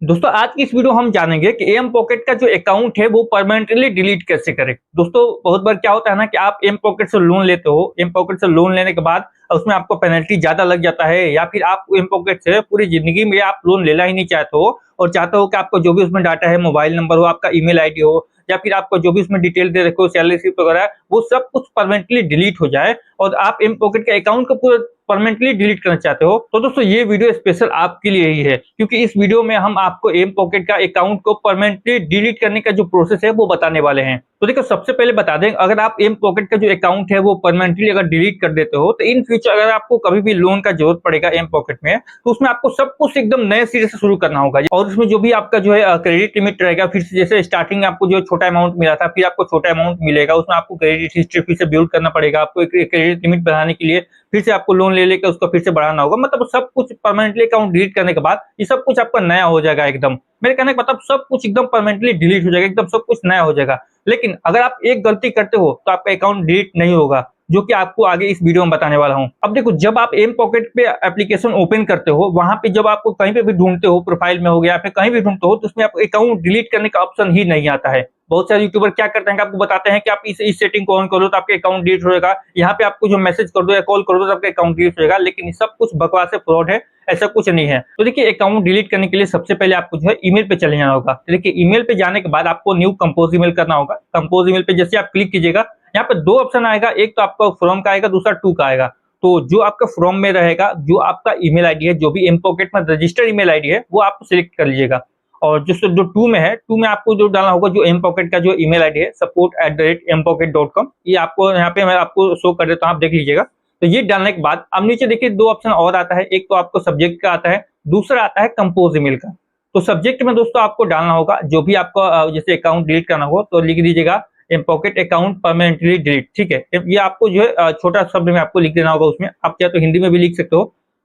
दोस्तों आज की इस वीडियो हम जानेंगे कि एम पॉकेट का जो अकाउंट है वो परमानेंटली डिलीट कैसे करें। दोस्तों बहुत बार क्या होता है ना कि आप एम पॉकेट से लोन लेते हो, एम पॉकेट से लोन लेने के बाद उसमें आपको पेनल्टी ज्यादा लग जाता है, या फिर आप एम पॉकेट से पूरी जिंदगी में आप लोन लेना ही नहीं चाहते हो और चाहते हो कि आपको जो भी उसमें डाटा है, मोबाइल नंबर हो, आपका ईमेल आईडी हो, या फिर आपको जो भी उसमें डिटेल दे रखे हो, सैलरी स्लिप वगैरह, वो सब कुछ परमानेंटली डिलीट हो जाए और आप एम पॉकेट के अकाउंट को पूरा परमानेंटली डिलीट करना चाहते हो, तो दोस्तों ये वीडियो स्पेशल आपके लिए ही है, क्योंकि इस वीडियो में हम आपको एम पॉकेट का अकाउंट को परमानेंटली डिलीट करने का जो प्रोसेस है वो बताने वाले हैं। तो देखो सबसे पहले बता दें, अगर आप एम पॉकेट का जो अकाउंट है वो परमानेंटली अगर डिलीट कर देते हो तो इन फ्यूचर अगर आपको कभी भी लोन का जरूरत पड़ेगा एम पॉकेट में, तो उसमें आपको सब कुछ एकदम नए सिरे से शुरू करना होगा। और उसमें जो भी आपका जो है क्रेडिट लिमिट रहेगा, फिर से जैसे स्टार्टिंग में आपको जो छोटा अमाउंट मिला था, फिर आपको छोटा अमाउंट मिलेगा, उसमें आपको क्रेडिट हिस्ट्री फिर से बिल्ड करना पड़ेगा। आपको क्रेडिट लिमिट बढ़ाने के लिए फिर से आपको लोन ले लेकर उसको फिर से बढ़ाना होगा। मतलब सब कुछ परमानेंटली अकाउंट डिलीट करने के बाद ये सब कुछ आपका नया हो जाएगा एकदम। मेरे कहने का मतलब सब कुछ एकदम परमानेंटली डिलीट हो जाएगा, एकदम सब कुछ नया हो जाएगा। लेकिन अगर आप एक गलती करते हो तो आपका अकाउंट डिलीट नहीं होगा, जो कि आपको आगे इस वीडियो में बताने वाला हूं। अब देखो, जब आप एम पॉकेट पे एप्लीकेशन ओपन करते हो, वहां पे जब आपको कहीं पे भी ढूंढते हो, प्रोफाइल में हो गया, फिर कहीं भी ढूंढते हो, तो उसमें आपको अकाउंट डिलीट करने का ऑप्शन ही नहीं आता है। बहुत सारे यूट्यूबर क्या करते हैं कि आपको बताते हैं कि आप इस सेटिंग को ऑन करो तो आपके अकाउंट डिलीट हो जाएगा, यहाँ पे आपको जो मैसेज कर दो या कॉल कर दो तो आपका अकाउंट डिलीट हो जाएगा। लेकिन ये सब कुछ बकवास है, फ्रॉड है, ऐसा कुछ नहीं है। तो देखिए, अकाउंट डिलीट करने के लिए सबसे पहले आपको जो है ईमेल पे चले जाना होगा। तो देखिए, ईमेल पे जाने के बाद आपको न्यू कंपोज ईमेल करना होगा। कंपोज ईमेल पे जैसे आप क्लिक कीजिएगा, यहाँ पे दो ऑप्शन आएगा, एक तो आपका फ्रॉम का आएगा, दूसरा टू का आएगा। तो जो आपका फ्रॉम में रहेगा, जो आपका ईमेल आईडी है, जो भी एम पॉकेट में रजिस्टर्ड ईमेल आईडी है, वो आप सिलेक्ट कर लीजिएगा। और जो टू में है, टू में आपको जो डालना होगा, जो एम पॉकेट का जो ईमेल आईडी है, support@mpocket.com, ये आपको यहाँ पे मैं आपको शो कर देता हूँ, आप देख लीजिएगा। तो ये डालने के बाद अब नीचे देखिए दो ऑप्शन और आता है, एक तो आपको सब्जेक्ट का आता है, दूसरा आता है कंपोज ईमेल का। तो सब्जेक्ट में दोस्तों आपको डालना होगा जो भी आपको जैसे अकाउंट डिलीट करना हो तो लिख दीजिएगा mPokket account permanently delete. ठीक है, ये आपको जो है छोटा शब्द में आपको लिख देना होगा, उसमें आप चाहे तो हिंदी में भी लिख सकते हो।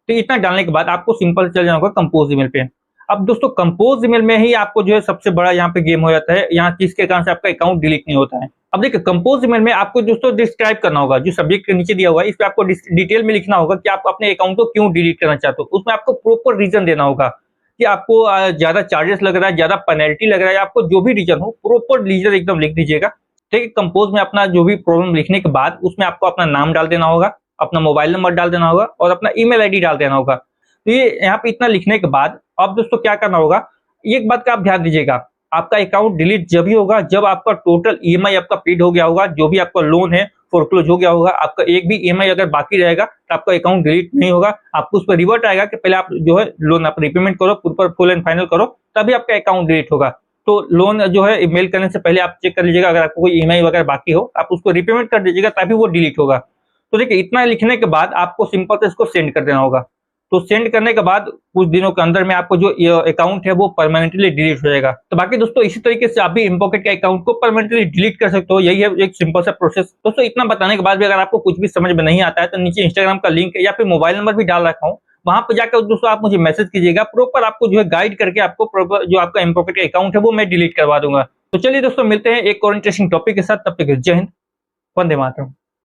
तो इतना डालने के बाद आपको सिंपल चल जाना होगा कंपोज ईमेल पे। अब दोस्तों कंपोज ईमेल में ही आपको जो है सबसे बड़ा यहाँ पे गेम हो जाता है, यहाँ किसके कारण से आपका अकाउंट डिलीट नहीं होता है। अब देखिए, कंपोज ईमेल में आपको दोस्तों डिस्क्राइब करना होगा, जो सब्जेक्ट के नीचे दिया हुआ है इस पे आपको डिटेल में लिखना होगा कि आप अपने अकाउंट को क्यों डिलीट करना चाहते हो। उसमें आपको प्रॉपर रीजन देना होगा कि आपको ज्यादा चार्जेस लग रहा है, ज्यादा पेनल्टी लग रहा है, आपको जो भी रीजन हो प्रॉपर रीजन एकदम लिख दीजिएगा। ठीक है, कंपोज में अपना जो भी प्रॉब्लम लिखने के बाद उसमें आपको अपना नाम डाल देना होगा, अपना मोबाइल नंबर डाल देना होगा और अपना ईमेल आईडी डाल देना होगा। तो ये यहाँ पे इतना लिखने के बाद अब दोस्तों क्या करना होगा, एक बात का आप ध्यान दीजिएगा, आपका अकाउंट डिलीट जब ही होगा जब आपका टोटल ईएमआई आपका पेड हो गया होगा, जो भी आपका लोन है फोरक्लोज हो गया होगा, आपका एक भी ईएमआई अगर बाकी रहेगा तो आपका अकाउंट डिलीट नहीं होगा। आपको उस पर रिवर्ट आएगा कि पहले आप जो है लोन आप रिपेमेंट करो, फुल एंड फाइनल करो, तभी आपका अकाउंट डिलीट होगा। तो लोन जो है मेल करने से पहले आप चेक कर लीजिएगा, अगर आपको कोई ईएमआई वगैरह बाकी हो आप उसको रिपेमेंट कर दीजिएगा, तभी वो डिलीट होगा। तो देखिए, इतना लिखने के बाद आपको सिंपल से इसको सेंड कर देना होगा। तो सेंड करने के बाद कुछ दिनों के अंदर में आपको जो अकाउंट है वो परमानेंटली डिलीट हो जाएगा। तो बाकी दोस्तों इसी तरीके से आप भी एम पॉकेट के अकाउंट को परमानेंटली डिलीट कर सकते हो, यही है एक सिंपल सा प्रोसेस। दोस्तों इतना बताने के बाद भी अगर आपको कुछ भी समझ में नहीं आता है तो नीचे इंस्टाग्राम का लिंक या फिर मोबाइल नंबर भी डाल रखा हूँ, वहां पर जाकर दोस्तों आप मुझे मैसेज कीजिएगा, प्रॉपर आपको जो है गाइड करके आपको प्रॉपर जो आपका एम पॉकेट का अकाउंट है वो मैं डिलीट करवा दूंगा। तो चलिए दोस्तों, मिलते हैं एक और इंटरेस्टिंग टॉपिक के साथ, तब तक जय हिंद, वंदे मातरम।